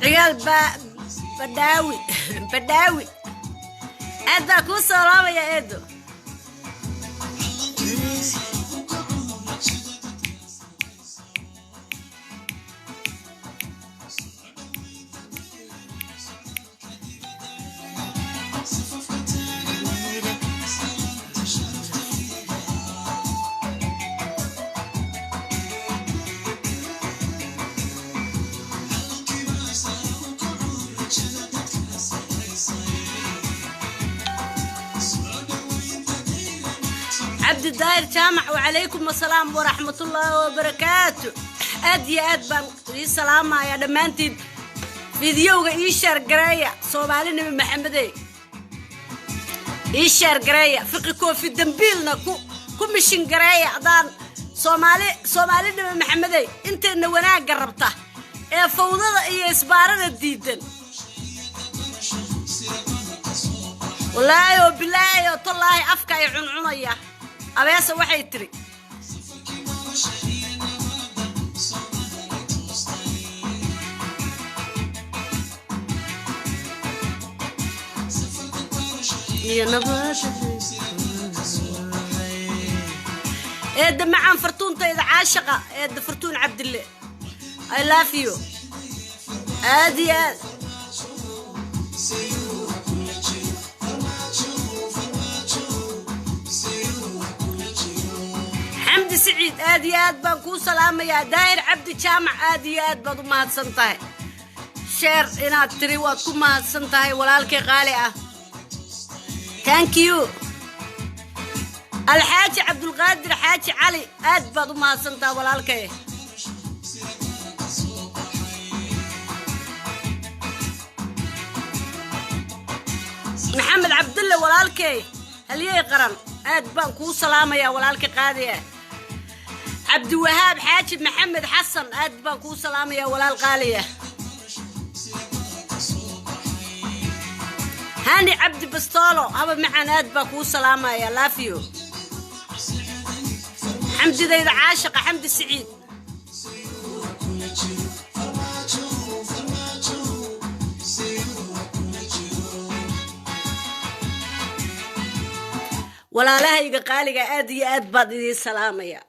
عيال بداوي بداوي أدا كو سلام يا إدو عبد الداير جامع وعليكم السلام ورحمة الله وبركاته أدي أدبان السلام يا دمانتي فيديو إيشار قرايا صومالي نبي محمدي إيشار قرايا فقكو في الدنبيلنا كو مشين قرايا دان صومالي نبي محمدي انت نوانا قربته إيه فوضى إيه إسبارنا الديدن والله وبالله وطلعي أفكا يعنعنيا أبيس waxay tiri يا نبات إد معان فرتون تيد عاشقة إد فرتون عبد الله I love you هادي حمد سعيد آديات بانكو سلام يا داير عبد جامع آديات بدو ما هدسنتهي شير إنا تريواتكو ما هدسنتهي ولالكي غالية thank you الحاج عبد القادر حاج علي آد بدو ما هدسنتهي ولالكي محمد عبد الله ولالكي هل يقرن آد بانكو سلام يا ولالكي قادية عبد الوهاب حاجب محمد حسن آد بانكو سلام يا ولال غالية هاني عبد بسطولو هبا معنا آد بانكو سلام يا لافيو حمدي ذي عاشقة حمدي سعيد ولا لها قالي آدي آد بدي سلام يا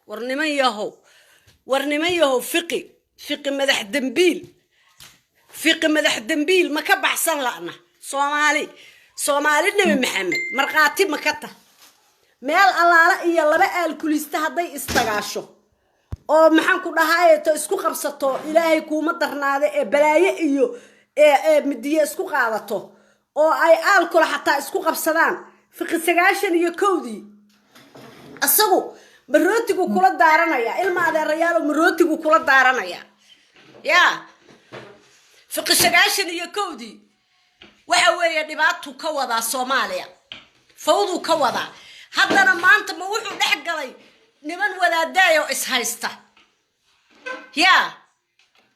ورنمي يهو فقي مدح دنبيل ما كبح صلعنا صومالي نبي محمد مرقاتي مكته ميل الله إيا لبا الكوليستا هدي استغاشو oo maxaan ku dhahaayto isku qabsato ilaahay kuuma darnaade ee balaaye iyo midiye isku qaadato oo ay alcohol xataa isku qabsadaan fiqi sagaashan iyo kowdii asagu marootigu kula daaranaya ilma adeerayaal marootigu kula daaranaya ya fiqi sagaashan iyo kowdii waxa weeye dhibaato ka wada Soomaaliya fawdu ka wada haddana maanta ma wuxuu dhex galay niman wadaadaayo is haysta ya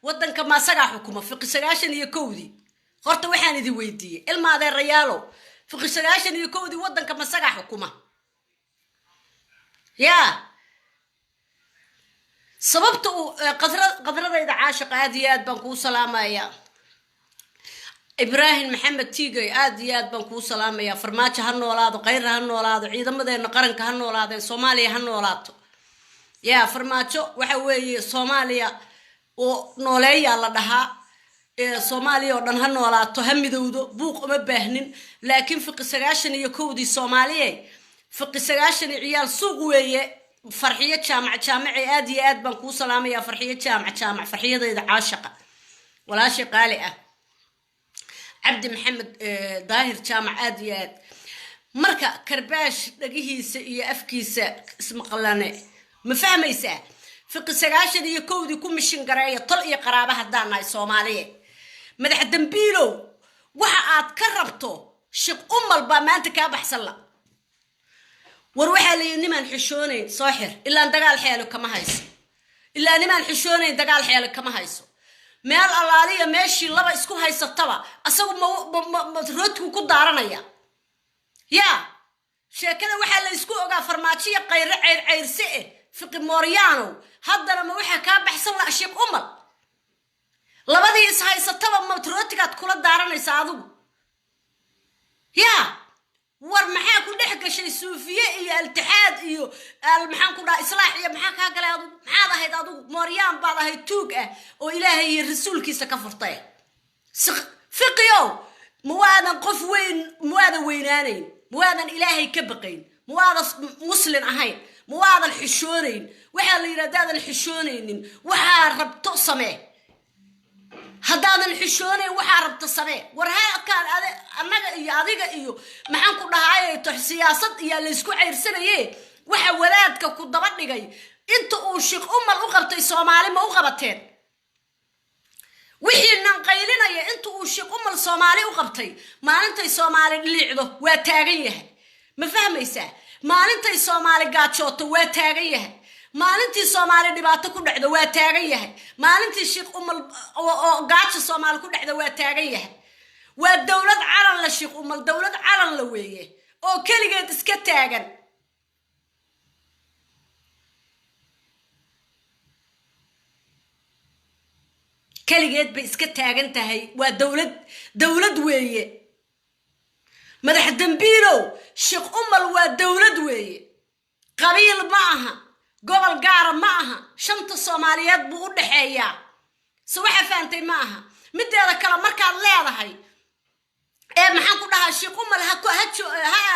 wadanka ma saga xukuma fiqi sagaashan iyo kowdii horta waxaan idin weydiiyay ilma adeerayaalo fiqi sagaashan iyo kowdii wadanka ma saga xukuma ya sababtu qadradayda caashiq aadiyaad baan ku salaamaya إبراهيم محمد تيجي آديات بنكو سلام يا فرماتش هالنولاد غير هالنولاد عيدمدين نقرن كهالنولاد صوماليا هالنولاد يا فرماتشو وحوي صوماليا ونوليا الله دها صوماليا ودن هالنولاد تهمدودو بوق ما بهنين لكن في قسقاشن يكودي صوماليا في قسقاشن عيال سوق ويا فرحية جامع آديات بنكو سلام يا فرحية جامع فرحية ذي عاشقة ولا شيء قالئة عبد محمد ظاهر جامع آديات مركا كرباش دقيهيس إيا أفكيسا اسم قلاني مفهميسا في قسقاشن يكودي كومشن قرايا طلقيا قرابة هدانا الصومالية مدح دنبيلو وحا كربتو شق البامان كابح صلى وروحا لي نمان حشوني صاحر إلا أن دقال حيالو كما هايس إلا نمان حشوني دقال حيالو كما هايسو meel allaaliya meeshii laba isku haysataba asagu ma roodku ku daaranaya ya sheekada waxa la isku ogaa farmaajiya qayr fiqi mooryaano haddana ma waxa ka baxsan la sheek umar labadii is haysataba matrootigaad kula daaranaysa adigu yaa war maxaa ku dhex gashay suufiye iyo altixaad iyo maxaan ku dhaha islaax iyo maxaa kaa galay adigu maxaad ahayd adigu mooryaan baad ahayd tuug ah oo ilaahay iyo rasuulkiisa ka furtay fiqiyo muwaadan qof weyn muwaadan weynaanayn muwaadan ilaahay ka baqayn muwaadan muslim ahayn muwaadan xishoonayn waxaa la yidhahdaadan xishoonaynin waxaa rabto samee haddaadan xishoonayn waxaa rabto samee war halkaan annaga iyo adiga iyo maxaan ku dhahaayay to siyaasad iyo laysku ceyrsanaye waxa wadaadka ku daba dhigay inta uu Sheekh Umal u qabtay Soomaali ma u qabateen wixii nan qaylinaya inta uu Sheekh Umal Soomaali u qabtay maalintay Soomaali dhiliicdo waa taagan yahay ma fahmaysaa maalintay Soomaali gaajooto waa taagan yahay maalintii Soomaali dhibaato ku dhacdo waa taagan yahay maalintii Sheekh Umal oo gaajo Soomaali ku dhacdo waa taagan yahay waa dawlad calan la Sheekh Umal dawlad calan la weeye oo kaligeed iska taagan kaligeed bay iska taagan tahay waa dawlad weeye madax dambiilow Sheekh Umal waa dawlad weeye qabiil ma aha gobol gaar ma aha shanta Soomaaliyeed buu u dhaxeeyaa soo waxa faantay ma aha mideeda kala markaad leedahay maxaan ku dhahaa Sheekh Umal ha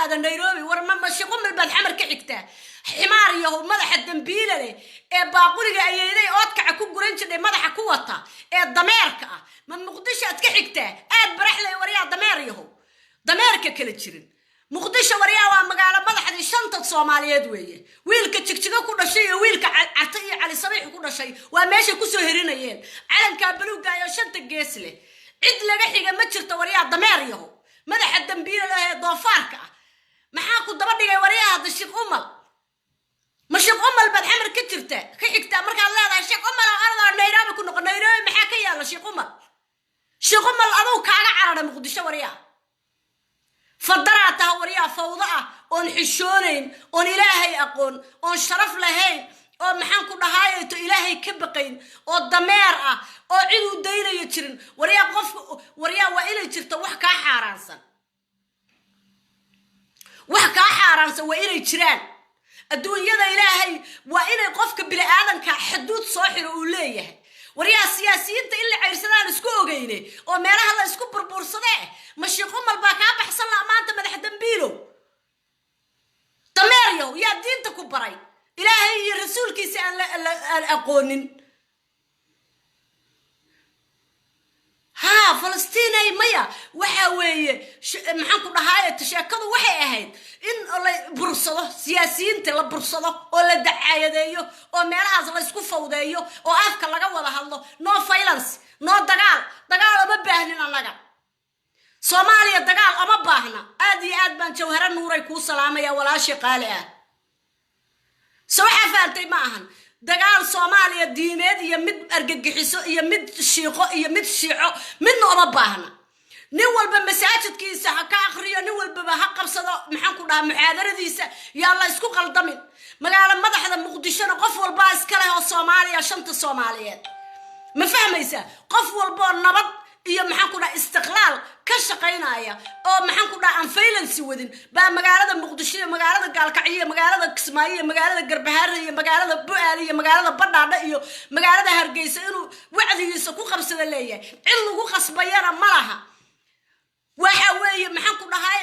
aada Nairobi war ma Sheekh Umal baad xamar ka xigtaa ximaar yahow madaxa dambiile leh baaquliga ayeeday oodkaca ku guran jiray madaxa ku wata dameerka ah ma Muqdisho aad ka xigtaa aad baraxlay wariyaa dameer yahow dameerka kala jirin Muqdisho wariyaa waa magaalo madaxdii shanta Soomaaliyeed weeye wiilka jigjiga ku dhashay iyo wiilka Carta iyo Cali Sabiix ku dhashay waa meesha ku soo herinayeen calanka buluuga iyo shanta gees leh cid laga xiga ma jirto wariyaa dameer yahow madaxa dambiile leh doofaarka ah maxaa ku daba dhigay wariyaa hada Sheekh Umal ma Sheekh Umal bad xamar ka jirta ka xigta marka leedahay Sheekh Umal arda Nairobi ku noqon Nairobi maxaa ka yaala Sheekh Umal adoo kaaga carara Muqdisho wariyaa فدرات هوريا فوضى أون حشونين أون إلهي أقون أون شرف لهين أو محن كل هاي تو إلهي كبقين أو الضمير أو عدو دينا يتشرن وريا قف وريا وإلى يتشرت وحكا حارانسا وإلى يتشران الدنيا ذا إلهي وإلى قفك بلا آدم كحدود صاحر أوليه وريا سياسيين إلا عيرسدان اسكو جيني أو ميرها الله اسكو بربورصده مش يقوم الباكا بحصل لا ما أنت مدح دنبيلو تماريو يا دين تكبري إلهي رسول كيس أقونن ها فلسطيني ميا وحوي محنكم هاي تشاكلوا وحي أهيد إن الله برصده سياسيين تلا برصده ولا دعاية ديو وميرها الله اسكو فوضيو وأذكر لقا ولا الله no violence no دقال ما باهنين لقا Soomaaliya dagaal ama baahna aad iyo aad baan jawhara nuuray ku salaamaya walaashi qaali ah soo xafaantay ma ahan dagaal Soomaaliya diimeed iyo mid argagixiso iyo mid shiiqo iyo mid shiico midna uma baahna nin walba masaajidkiisa ha ka akhriyo nin walba ha qabsado maxaan ku dhahaa muxaadaradiisa yaa la isku qaldamin magaalo madaxda Muqdisho qof walba iska leh oo Soomaaliya shanta Soomaaliyeed ma fahmaysa qof walba nabad iyo maxaan ku dhahaa istiqlaal ka shaqeynaya oo maxaan ku dhahaa violence wadin ba magaalada Muqdisho magaalada Gaalkacyo magaalada Kismaayo magaalada Garbahaare iyo magaalada Bu'aali iyo magaalada Badhaadhe iyo magaalada Hargeysa inuu wacdigiisa ku qabsada leeyahay in lagu qasbayana malaha waxa weeye maxaan ku dhahaa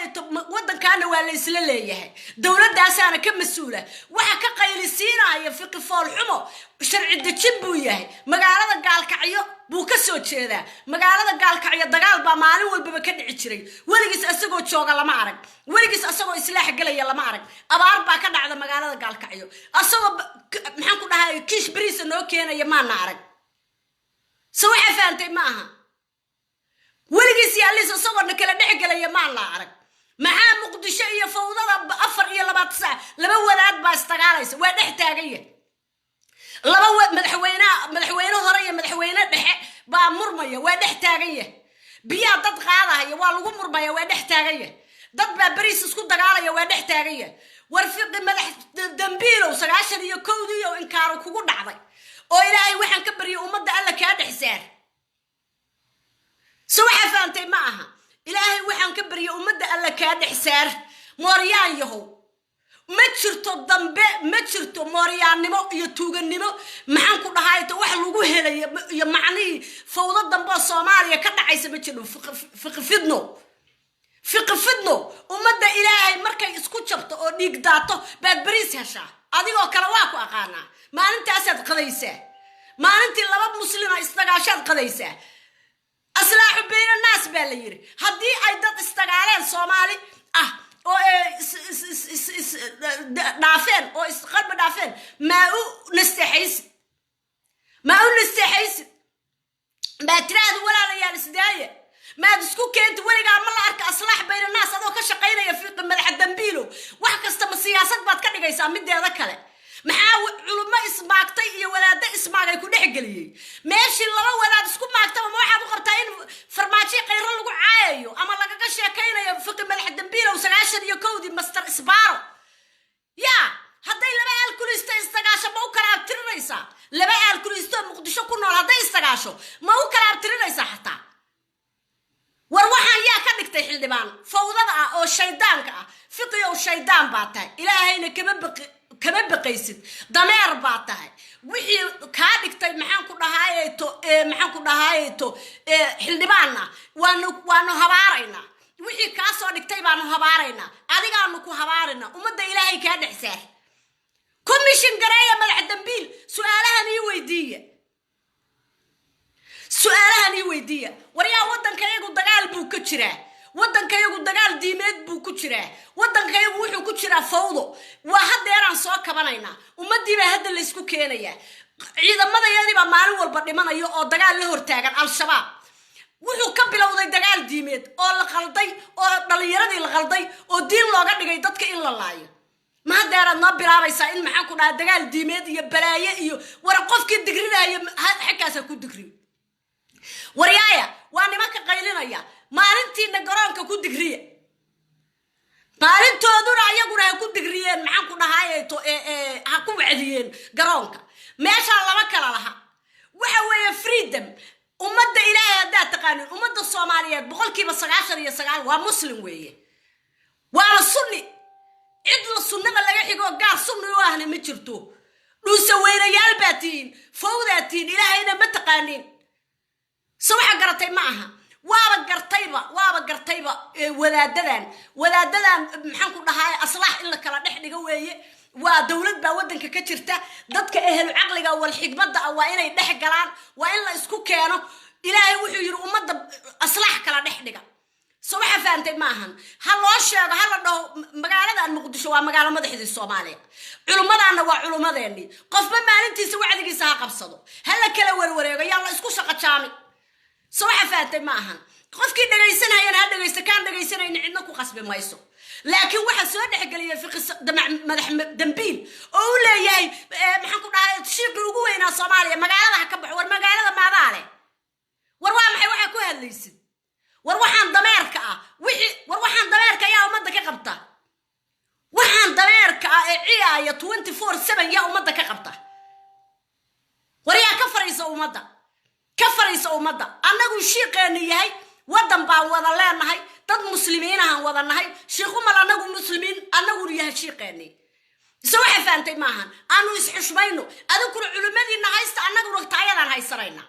wadankaana waa la isla leeyahay dawladdaasana ka mas'uula waxa ka qaylisiinaya fiqi fool xumo sharci dejin buu yahay magaalada Gaalkacyo buu ka soo jeedaa magaalada Gaalkacyo dagaal baa maalin walba ka dhici jiray waligiis asagoo jooga lama arag waligiis asagoo islaax galaya lama arag abaar baa ka dhacda magaalada Gaalkacyo asagoo maxaan ku dhahaa kiish bariis noo keenaya ma na arag soo waxa faantay ma aha waligiis yaallis asagoo kala dhex galaya ma la arag maxaa Muqdisho iyo fawdada 4 iyo 2 saac laba wadaad baa istagaalaysa waa dhex taagaya laba madaxweyne hore iyo madaxweyne dhexe baa murmaya waa dhex taagaya biya dad qaadaya waa lagu murmaya waa dhex taagaya dad baa bariis isku dagaalaya waa dhex taagaya war fiqi madax dambiilow 9 iyo 1 iyo inkaar kugu dhacday oo Ilaahay waxaan ka bariyo umada alla ka dhexsaar سوحة فانتي معها إلهي وحن كبر يا أمد ألا كاد حسار موريان يهو ما تشرتو الضنب ما تشرتو موريان نمو يتوغن نمو محن كل هاي توح لوجوه يا معني فوضى الضنب الصومالية كذا عايز بتشلو فقفدنو أمد إلهي مركي اسكت شبط أو نيك داتو بعد بريس هشا أديكو كرواكو أقانا ما أنت أسد قديسة ما أنت لباب مسلمة استغاشات قديسة أصلاح بين الناس باليري هدي أيضا استغالين صومالي أو دافين أو استقرب دافين ما هو نستحيس ما تراد ولا ريال سداية ما تسكو كنت ورقة عمل أرك أصلاح بين الناس هذا كشقينا يفيق ملح الدنبيلو وحكستم السياسات بعد كده جايسام مدي هذا كله محاول علماء اسمعتي ولا ده اسمع يكون حقلي ماشي الله ولا تسكو معك ما واحد وقرتين فرماتي غير لو عايو اما لا كشكينا يفيق ملح الدنبيلو وسغاشر يكودي مستر اسبار يا هدي لما الكوليست استغاشو ما كراب تريسا لما الكوليست مقدشو كنول هدي استغاشو ما كراب تريسا حتى وروحان يا كدغتay xildhibaan fawdada oo shaydaanka fiqiyo shaydaan baatay ilaahayna kama baqaysid dameer baatay wixii ka dhigtay maxaan ku dhahaayeeto xildhibaanna waanu habaarayna wixii ka soo dhigtay baanu habaarayna adigaanu ku habaarayna umada ilaahay ka dhaxsaar commission gareeya madax dambiil su'aalahan ii weydiiya wariyaa wadankayagu dagaal buu ka jiraa wadankayagu dagaal diimeed buu ku jiraa wadankayagu wuxuu ku jiraa fawdo waa hadeeraan soo kabanayna umadiiba hadda la isku keenaya ciidamadayadiiba maalin walba dhimanayo oo dagaal la hortaagan al-shabaab wuxuu ka bilowday dagaal diimeed oo la qalday oo dhalinyaradii la qalday oo diin looga dhigay dadka in la laayo ma hadeeraan noo bilaabaysaa in maxaan ku dhahaa dagaal diimeed iyo balaaye iyo war qofkii digrinaya xakaasa ku digriyo waryaaya waa nimanka qaylinaya maalintiina garoonka ku digriye maalintooduna ayaguna ha ku digriyeen maxaan ku dhahaayeeto ha ku wacdiyeen garoonka meesha laba kala laha waxa weeye freedom ummadda ilaahay hadda taqaanin ummadda Soomaaliyeed 99% waa muslim weeye waa sunni cid la sunnada laga xigo gaar sunni oo ahna ma jirto dhuusa weynayaal baatiin fawdaatiin ilaahayna ma taqaanin سوحة قرتي معها وابا قرتيبا ودادان محنكو دهاي أصلاح إلا كلا نحن قوية ودولة باودن ككترته ضدك أهل عقلك والحكمة دا وإنا يدح قران وإلا اسكو كانوا إلهي وحو يرو أمد أصلاح كلا نحن سوحة فانتي معها هلو الشيء هلو مقالة المقدشة ومقالة مدحدي الصومالية علماء وعلماء ذيني قف بمالنتي سوى عدقي ساها قبصدو هلا كلا وروريغا يلا اسكو شاقة شامي سوحة فاتي معها قفكي دغيسنها يا هاد دغيستا كان دغيسنا ان عندنا كو قسبي مايسو لكن waxa soo dhaxgaliyay fiqis madax dambiil oo leeyahay maxaan ku dhahay shiiqi ugu weynaa Soomaaliya magaalada ka baxo war magaalada maadaale war waa maxay waxa ku hadlaysid war waxaan dameerka yaa umada ka qabta waxaan dameerka ee ciyaaya 24/7 yaa umada ka qabta war yaa ka fariiso umada anagu shiiqeena yahay wadan baan wada leenahay dad muslimiin ah wada nahay sheekhu mal anagu muslimiin anagu yahay shiiqeeni soo xafaantay maahan aanu isxushmayno adigu culimadina haysta anagu ragtaayadan haysanayna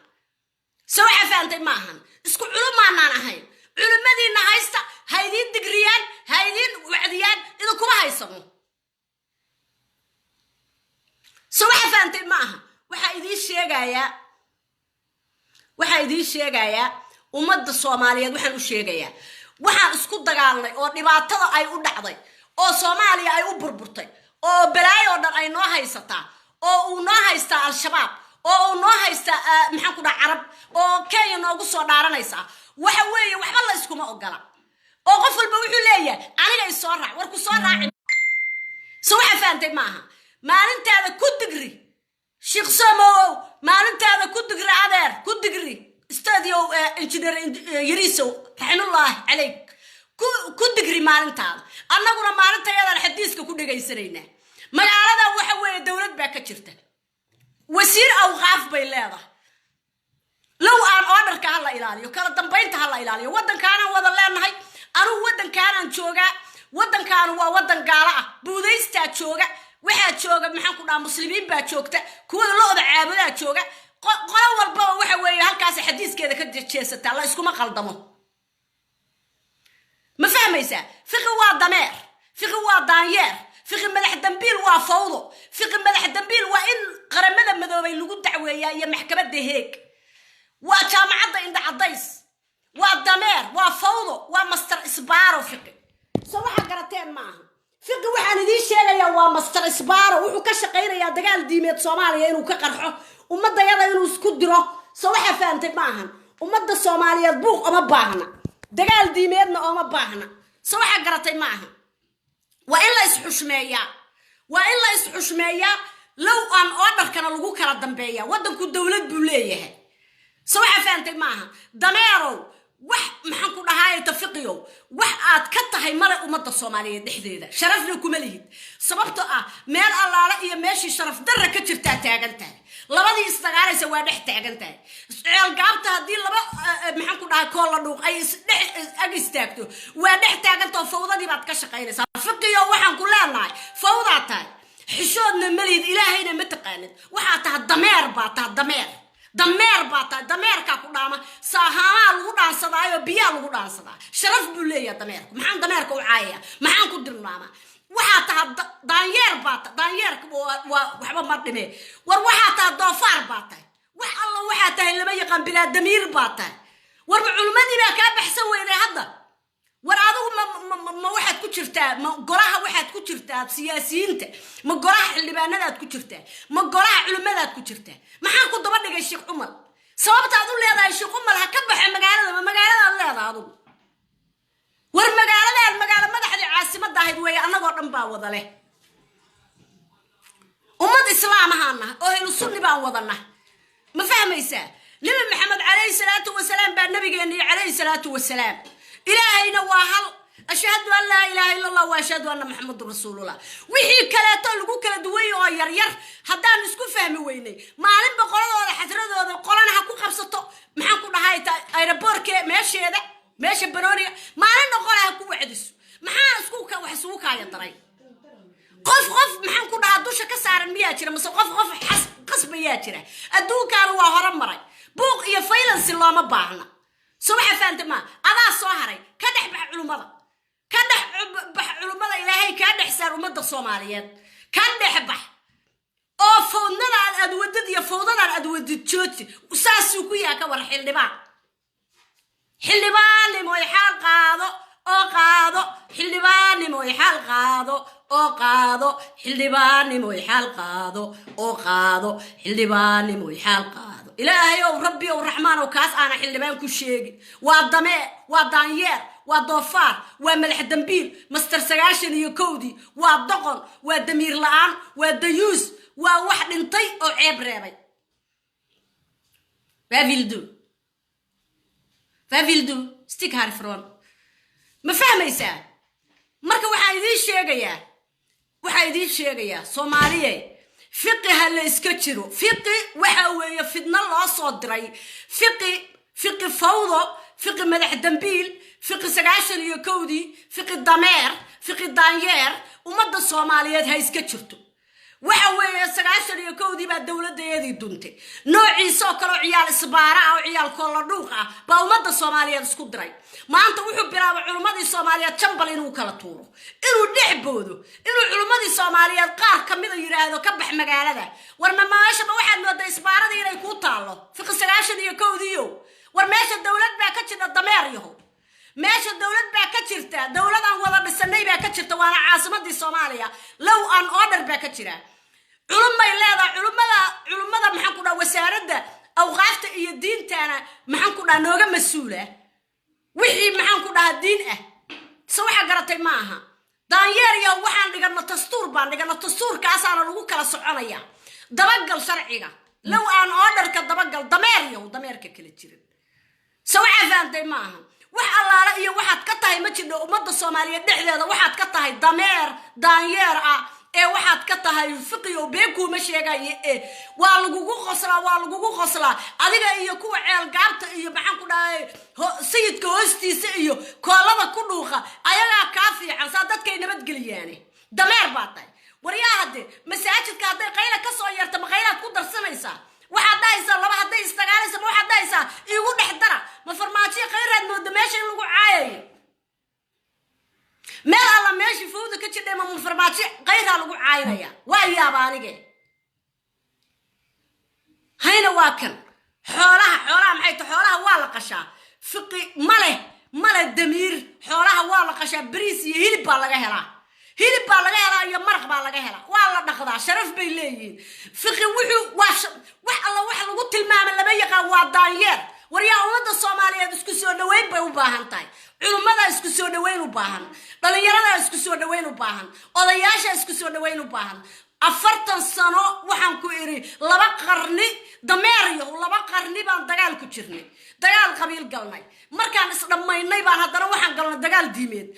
soo xafaantay maahan isku culimaanaan ahayn culimadina haysta haydin digriyaan haydin wacdiyaan idu kuma haysano soo xafaantay maahan waxa idin sheegayaa ummadda Soomaaliyeed waxaan u sheegayaa waxaan isku dagaalnay oo dhibaatada ay u dhacday oo Soomaaliya ay u burburtay oo balaayo dhan ay noo haysataa oo uu noo haysta al-shabaab oo uu noo haysta maxaan ku dhac arab oo Kenya noogu soo dhaaranaysa waxa weeye waxba la iskuma ogola oo qof walba wuxuu leeyahay aniga ay soo raac war ku soo raaci soo xafaantay maaha maalintaada ku digri Sheikh Samo maalintaada ku digri adeer ku digri استاديو انجينير يريسو رحم الله عليك كدغري مالنتاada annaguna maalintayadan xadiiska ku dhageysanayna magaalada waxa weeye dawlad baa ka jirta wasiir awqaaf bay leedahay لو أن أقدر كهلا إلالي وكلا دمبين تهلا إلالي ودن كان وضل لنا هاي أنا ودن كان شوجا ودن كان ودن قارع بوديست شوجا واحد شوجا محن كنا مسلمين بتشوكته كل لقطة عابدة شوجا قالوا والبا واحد ويا هالكاس حديث كذا كده شيء الله يسكو ما قلدمه ما فهم يسا فقه وضمير فقه وضانير فقه ملح دنبيل وفوضى فقه ملح دنبيل وإن قرمنا مذوبين لقول دعوة يا محكمة ده هيك وجامعة عند عضيس والضمير وفوضى ومستر إسبارو فقه صراحة قرتين معه فقه وحنا دي شيء يا ومستر إسبارو وكشقير يا دجال ديمت صوماليين وكقرحه ومدة يلا ينوس كدره صراحة فهمت معهن ومدة الصوماليات بوق أما باهنا دجال ديمتنا أما باهنا صراحة قرتين معها وإلا يسحش ميا لو أن أقدر كان لقو كلا دنبيا ودنكو الدولة بوليه صراحة فهمت معها دميرو wax maxaan ku dhahay tafiqiyo wax aad ka tahay mara umada Soomaaliyeed dhexdeeda sharafna kuma lihid sababtoo ah meel allaala iyo meeshii sharaf darra ka jirta taagantahay labadii isdagaalaysa waa dhex taagantahay ceel gaabta hadii laba maxaan ku dhahay kool la dhuuq ay ag istaagto waa dhex taagantoo fawdadii baad ka shaqaynaysaa tafiqiyo waxaan ku leenahay fawdaa tahay xishoodna malid ilaahayna ma taqaanid waxa tahay dameer baa tahay dameer باتا dameer ka ku dhaama saahama lagu dhaansadaayo biya lagu dhaansadaa sharaf buu leeyahay dameerku maxaan dameerka u caayaya maxaan ku dirnaama waxa tahay daanyeer baata daanyeerka waxba ma dhime war waxa tahay doofaar baata wax alla waxa tahay laba yaqaan bila damiir baata war culummadii baa ka baxsan weeyay hadda war adigu ma waxaad ku jirtaa ma golaha waxaad ku jirtaa siyaasiyiinta ma golaha xildhibaanadaad ku jirtaa ma golaha culimadaad ku jirtaa maxaan ku daba dhigay Sheekh Umar sababta aad u leedahay Sheekh Umar ha ka baxay magaalada leedahay adigu war magaalo madaxda caasimadda ahayd way anagoo dhan baa wada leh ummad islaam ahana oo helu sunni baan wadana ma fahmaysaa nabi maxamed alayhi salaatu wasalaam baa nabigeena alayhi salaatu wasalaam إلهينا وهل أشهد أن لا إله إلا الله وأشهد أن محمد رسول الله وحي كلا تلقو كلا دوي أو ير هذا نسكو فهم ويني ما علم بقولنا ولا حسرة ولا قولنا حكو خمسة محكو نهاي أيربورك ماشي هذا ماشي بروني ما علم نقولها حكو وعدس ما حاسكو كوحسوك يا ترى قف محكو نهاي دوشة كسر المياتير مس قف قصب ياتير أدوك على وهرم مري بوق يفيلن الله ما بعنا صباح فانت ما أنا صهري كدح بعلومة إلهي كدح سر ومد الصوماليات كدح بح أو فوضنا على الأدودد يفوضنا على الأدودد تشوتي وساسو كويا كور حلبان لمو يحال قاضو أو قاضو حلبان لمو يحال قاضو أو قاضو حلبان لمو يحال قاضو أو قاضو حلبان لمو يحال قاضو إلهي وربي والرحمن وكاس أنا حلبان كل شيء والضمير والدانير والضفار وملح دنبيل مستر سجاشن يكودي والضغن والدمير لعان والديوز وواحد انطي أو عيب رابي فافيلدو ستيك هارفرون ما فهم يسا مركا وحايدين شيغيا صومالية فقه اللي اسكتشرو فقه وحاوية فدنا الله صدري فقه فوضى فقه ملح دنبيل فقه سقاشن يكودي فقه الضمير فقه الدانير ومدى الصوماليات هاي اسكتشرتو وحاوية سقاشن يكودي بعد دولة ديادي دونتي نوعي سوكرو عيال سبارة أو عيال كولادوغا باو مدى الصوماليات اسكدري ما أنت وحب براوة علمادي الصوماليات تنبل إنو كالطورو إنو نحبودو إنو علمادي الصوماليات قار كميدا يراهدو كبح مقالة ورما ماشا بواحد مدى إسبارة دي رايكو طالو فقه سقاشن يكوديو ورماشا الدولات باكتشن الضمير يهو ماشا الدولات باكتشرتا دولات أن وضع بالسنة باكتشرتا وانا عاصمة دي الصومالية لو أن أودر باكتشرا علماء محنكونا وسارده أو غافت إيه الدين تانا محنكونا نوغا مسؤولة وحي محنكونا الدين سوحا قراتي معها دانييريا وحان لغانا تستور كاسانا لغو كلا سعانيا دبقل شرعيها لو أن أودرك دبقل دميرك كلا جيرين سوحا فانتي معها وح الله رأيه وحاد كتاهي مجد أمد الصومالية دحلية وحاد كتاهي دمير دانيير waxaad ka tahay fiqiyo beeku ma sheegay waa lagugu qoslaa adiga iyo kuwa ceel gaabta iyo maxaan ku dhahay sayidka hoostiisa iyo koolada ku dhuuqa ayaga ka fiican saa dadkay nabad geliyaan dameer baatay waryaa hade masaajidka haday qayla ka soo yarta maqaylaad ku darsanaysa waxa daysa laba haday istagaalaysa waxa daysa igu dhaxdara ma farmaajiyo qayraad moodo meesha lagu caayayo meel alla meesha fowda ka jidhay ma farmaajiyo qayra lagu caayaya waa yaaba anige hayna waa kan xoolaha maxay tahay xoolaha waa la qashaa fiqi male damiir xoolaha waa la qashaa bariis iyo hilib baa laga helaa iyo maraq baa laga helaa waa la dhaqdaa sharaf bay leeyihiin fiqi wax alla wax lagu tilmaamo laba yaqaan waa daanyeer waryaa ummadda Soomaaliyeed isku soo dhaweyn bay u baahan tahay culimada isku soo dhaweyn u baahan dhalinyarada isku soo dhaweyn u baahan odayaasha isku soo dhaweyn u baahan 40 sano waxaan ku iri 2 qarni dameer iyo 2 qarni baan dagaal ku jirnay dagaal qabiil galnay markaan isdhamaynay baan haddana waxaan galnay dagaal diimeed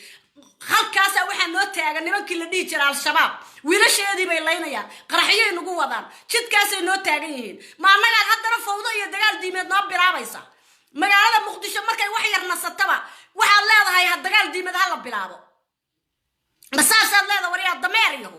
halkaas waxa noo taagan nimankii la dhigi jiray al-shabaab wiilasheedii bay leynayaan qaraxiyay nagu wadaan jidkaas ay noo taagan yihiin ma annaga haddana fawdo iyo dagaal diimeed noo bilaabaysa magaalada muqdisho markay wax yar nasataba waxa leedahay dagaal diimeed hala bilaabo masaasaad leedahay wariya dameer iyo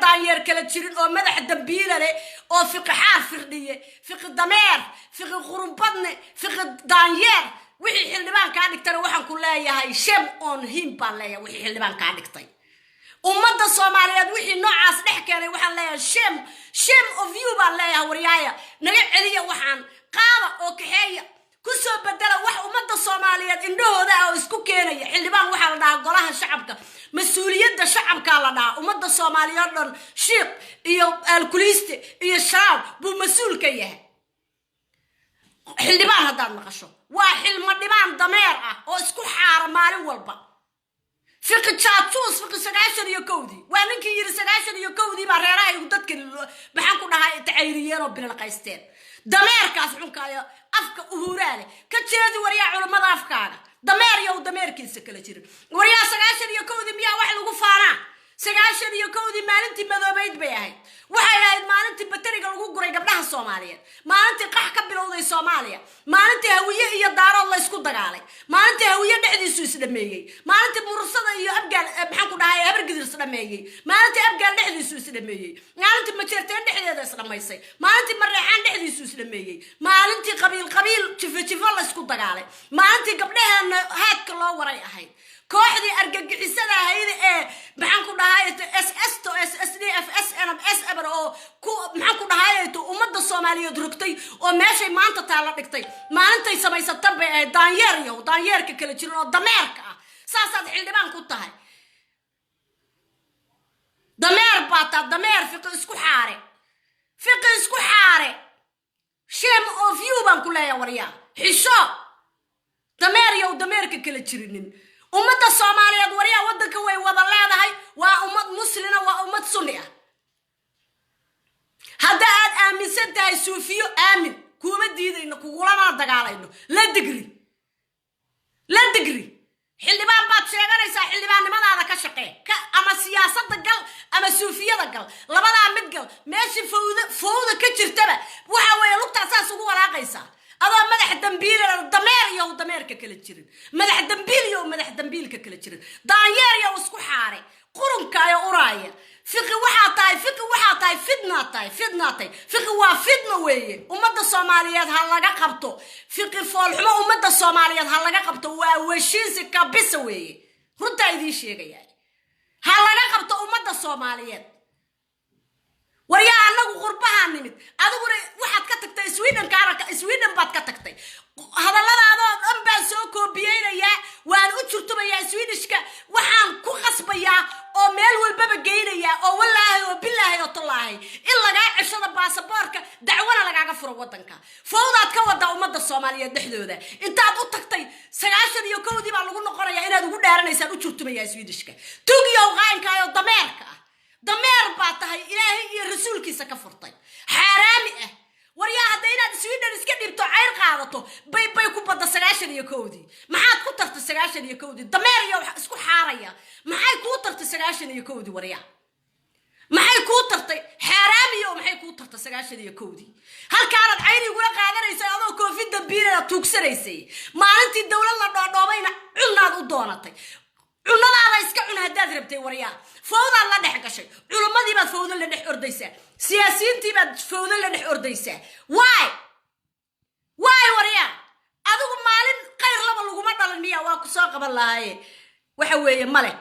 daanyeer kala jirin oo madax dambiila leh oo fiqi xaar firdhiye fiqi dameer fiqi qurumbadne fiqi daanyeer wixii xildhibaan ka dhigtay waxaan ku leeyahay shame on him baan leeyahay wixii xildhibaan ka dhigtay ummadda Soomaaliyeed wixii noocaas dhex keenay waxaan leeyahay shame of you baan leeyahay wariyaaya naga celiya waxaan qaada oo kaxeeya ku soo bedela wax ummadda Soomaaliyeed indhahooda oo isku keenaya xildhibaan waxa la dhahaa golaha shacabka mas'uuliyadda shacabka la dhahaa ummadda Soomaaliyeed dhan shiiq iyo alkuliste iyo shaab buu mas'uul ka yahay xildhibaan haddaad maqasho waa xilma dhibaan dameer ah oo isku xaara maalin walba fiqi jaatuus fiqi 91 waa ninkii yiri 91 baa reeraha igu dadka maxaan ku dhahay tacayriyeen oo bilal qaysteen dameerkaas xunkaayo afka uhuraale ka jeedi wariya culimada afkaaga dameer iyo dameerkiisa kala jirin wariya 91 miyaa wax lagu faanaa 91 maalintii madoobayd bay ahayd waxay ahayd maalintii bateriga lagu guray gabdhaha Soomaaliyeed maalintii qax ka bilowday Soomaaliya maalintii hawiye iyo daarood la isku dagaalay maalintii hawiye dhexdiisu isdhameeyay maalintii mursada iyo abgaal maxaan ku dhahay habargidir isdhameeyay maalintii abgaal dhexdiisu isdhameeyay maalintii majeerteen dhexdeeda isdhamaysay maalintii mareexaan dhexdiisu isdhameeyay maalintii qabiil jifo la isku dagaalay maalintii gabdhahan haadka loo waray ahayd kooxdii argagixisada ahayd maxaan ku dhahay SS to SSDF SNMS oo ku maxaan ku dhahay ummadda Soomaaliyeed rugtay oo meeshay maanta taala dhigtay maalintay samaysatay bay daanyeerka kala jirin oo dameerka ah saasaad xildhibaan ku tahay dameer baata dameer fiqi isku xaare shame of you baan ku leeyahay wariya xisho dameerka kala jirinin ummadda Soomaaliyeed wariya wadanka way wada leedahay waa ummad muslina waa ummad sunni ah hada aad aaminsan tahay suufiyo aamin kuma diidayno kugulama dagaalayno la digri xildhibaan baad sheeganaysaa xildhibaannimadaada ka shaqee ama siyaasadda gal ama suufiyada gal labadaa mid gal meeshii fowda ka jirtaba waxa weeye lugtaasaas ugu walaaqaysaa adoo madax dambiil dameer iyo dameerka kala jirin madax dambiilka kala jirin daanyeer iyo isku xaare qurunka ay uraaya fiqi waxa tahay fiqi waa fidna weeye ummadda Soomaaliyeed ha laga qabto fiqi foolxumo ummadda Soomaaliyeed ha laga qabto waa washiisi ka bis weeye runta idin sheegaya ha laga qabto ummadda Soomaaliyeed wariya anagu qurbaha nimid adiguna waxaad ka tagtay Sweden baad ka tagtay hadalladaada dhan baan soo koobiyeynaya waan u jurtumayaa Swedishka waxaan ku qasbayaa oo meel walba geynaya oo wallaahi oo billaahi oo tallaahi in laga cishada baasaboorka dacwana lagaaga furo wadanka fowdaad ka wada ummadda Soomaaliyeed dhexdooda intaad u tagtay 91 baa lagu noqonayaa inaad ugu dhaaranaysan u jurtumayaa Swedishka tugiyo qaankaayo dameer baa tahay ilaahay iyo rasuulkiisa ka furtay xaraami ah wariya hadda inaad Sweden iska dhibto cayr qaadato bay ku badda 91 سجاشن يكودي ما حد كترت سجاشن يكودي ضمير يا اسكو حارية ما حد كترت سجاشن يكودي وريا ما حد كترت حرامي وما حد كترت سجاشن يكودي هل كانت عيني يقول قادر يسألوا كوفيد دبيرة توكسر يسي ما أنت الدولة لا ضامين عنا ضدونتي عنا على إسكا عنا هداد ربتي وريا فوضى الله نحكي شيء علماء دي بتفوضى اللي نح أرديسة سياسيين دي بتفوضى اللي نح أرديسة واي وريا أدوك مالين غير لما لقوا مرة للمية واقصاق بالله وحوي ملك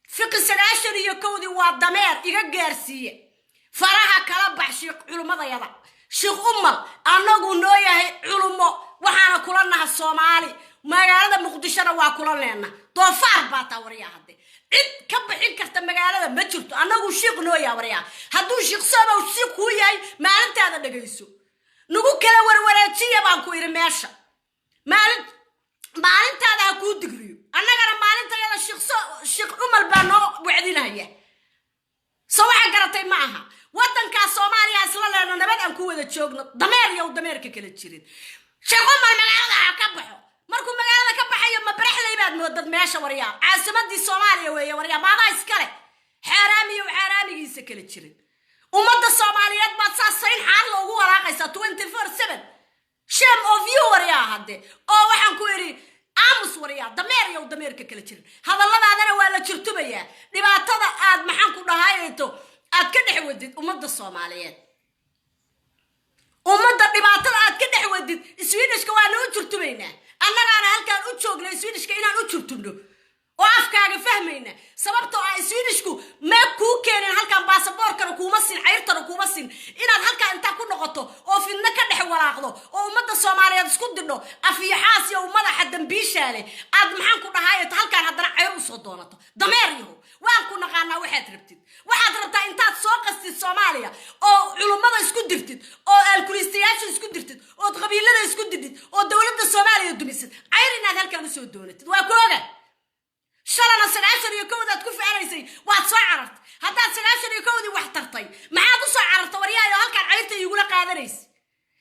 فقه سلاشر يكودي والضمير إيجا جارسية فراها كلام بحشيق علماء يضع شيخ أمال أنا أقول نويا علماء وحنا كلنا الصومالي ما قالنا مقدشنا وكلنا لنا توفار باتا وريا هدي إد كبحين كرت ما قالنا ما جرت أنا أقول شيخ نويا وريا هدو شيخ سما وشيخ هو ياي ما أنت هذا نجيسو نقول كلا وروراتية بانكو يرميشة ما أنت هذا أكون دقريو أنا قرا ما أنت هذا شيخ أمال بانو وعدينا هي سواء قرتي معها وطن كصوماليا أصلا لأنه نبدأ نكون تشوقنا ضمير يا ضمير ككل تشيرين شيخ أمال مقالة كبحوا مركو مقالة كبحوا يوم برحلة يبعد مودد ماشى وريا عاصمة دي صوماليا ويا وريا ما يسكره حرامي وحرامي يسكل تشيرين ومدى الصوماليات ما تصاصين حال لو هو راقصة 24/7 شام أوف يو وريا هادي أو وحن كويري عامس وريا ضمير يا ضمير ككل تشيرين هذا الله هذا ولا تشرتوا بيا نبى تضع عاد محن كنا هايتو أتكدح ودد ومدى الصوماليات ومدى نبى تضع أتكدح ودد السويدش كوانو تشرتوينا أنا هالكان أتشوق للسويدش كينا أتشرتونه وأفكار فهمينا سببتو السويدشكو ما كو كان هالكان باسبور كانوا كومسين عيرتنا كومسين إن هالكان أنت كنا قطو أو في النكدح وراقلو أو مدى الصوماليات سكدنو أفي حاسية ومدى حد بيشالي عاد محن كنا هاي هالكان هدنا عيرو صدونته ضميريو وأن كنا قانا واحد ربطا إنتاد سوقستي الصوماليا أو علماء اسكدرتد أو الكريستياش اسكدرتد أو قبيلة اسكدرتد أو دولة الصوماليا دميست عيرنا هالكان سودونتد وكوغا شلنا سلاشر يكودي تكفي عليسي واتسعرت هذا سلاشر يكودي واحترتي ما عاد صعرت وريا هالكان عيرتي يقول قادريس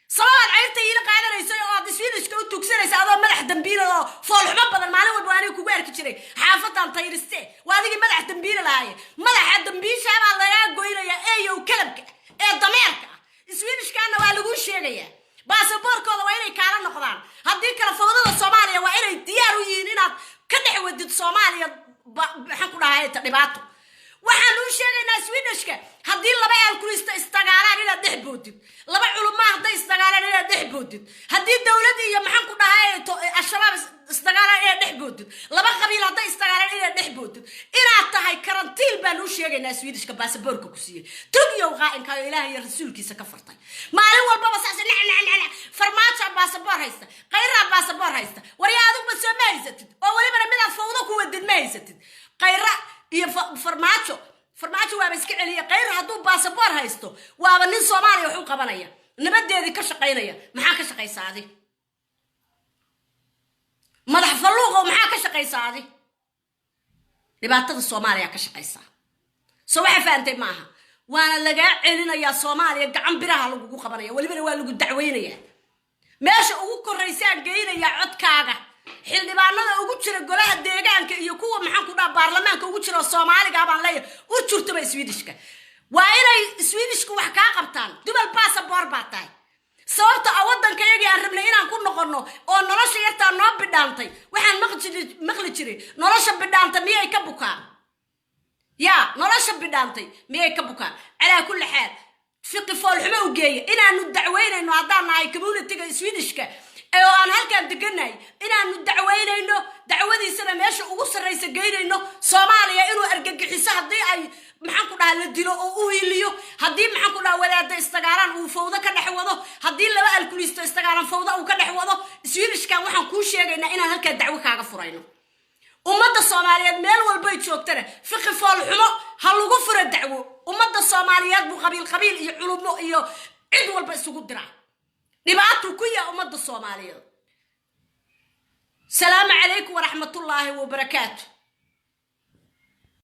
صلاة عيرتي يقول قادريس oo disfiilish ka tugsanaysa adoo madax dambiil oo fool xumo badan maalin walba aan ku gaarki jiray xaafadan tayriste waadigi madax dambiil lahaye madaxa dambiisha baa laga goynaya eeyo kalabka ee dameerka disfiilish kana waa lagu sheegaya baasaboorkooda waa inay kala noqdaan hadii kala fowdada Soomaaliya waa inay diyaar u yihiin inaad ka dhex wadid Soomaaliya waxaan ku dhahay dhibaato waxaan u sheegaynaa Swedishka hadii laba alkurista istagaalaan ila dhex boodid laba culummaa haday istagaalaan ila dhex boodid hadii dawladda iyo maxaan ku dhahay ashraab istagaalaan ila dhex boodid laba qabiil haday istagaalaan ila dhex boodid inaad tahay karantiil baan u sheegaynaa Swedishka baasaboorka ku siiyay tugiyo qaa'inka Ilaahay iyo rasuulkiisa ka fartay maalin walba basaas farmaajo baasaboor haysta qayra baasaboor haysta wariyaadu ma soo maysatid oo waliba midaad fawdo ku wadid maysatid qayra iyo farmaajo waa iska celiya qayr haduu baasaboor haysto waaba nin Soomaaliya wuxuu qabanaya nabadeedii ka shaqeynaya maxaa ka shaqeysaadi madax falluuqo maxaa ka shaqeysaadi dhibaatada Soomaaliya ka shaqeysa soo waxa faantay maaha waana laga celinaya Soomaaliya gacan biraha lagu qabanaya waliba waa lagu dacweynaya meesha ugu koreysaan geynaya codkaaga xildhibaanada ugu jira golaha deegaanka iyo kuwa maxaan ku dhaaf baarlamaanka ugu jira Soomaaliga baan leeyahay u jirtaba Swedishka waa inay Swedishku wax ka qabtaan dubal passport baa tahay sababta wadankayaga aan rabnay inaan ku noqono oo nolosha yarta noo bidhaantay waxaan maqli jiray nolosha bidhaanta miyay ka bukaan ya nolosha bidhaantay miyay ka bukaan ala kulli xaal fiqi fool xumo u geeyay inaanu dacweynayno haddaan nahay community-ga Swedishka oo aan halkaan deganay inaanu dacweynayno dacwadiisana meesha ugu sareysa geynayno Soomaaliya inuu argagixiso hadii ay maxaan ku dhahay la dilo oo u hiiliyo hadii maxaan ku dhahay wadaada istagaalaan uu fawdo ka dhex wado hadii laba alkulisto istagaalaan fawdo uu ka dhex wado Swedishka waxaan ku sheegaynaa inaan halkaan dacwo kaaga furayno ummadda Soomaaliyeed meel walba ay joogtana fiqi fool xumo ha lagu furo dacwo ummadda Soomaaliyeed bu qabiil iyo culumo iyo cid walba isugu diraa dhibaato ku yaa ummadda Soomaaliyeed. Salaamu calaykum wa rahmatullaahi wa barakaatuh.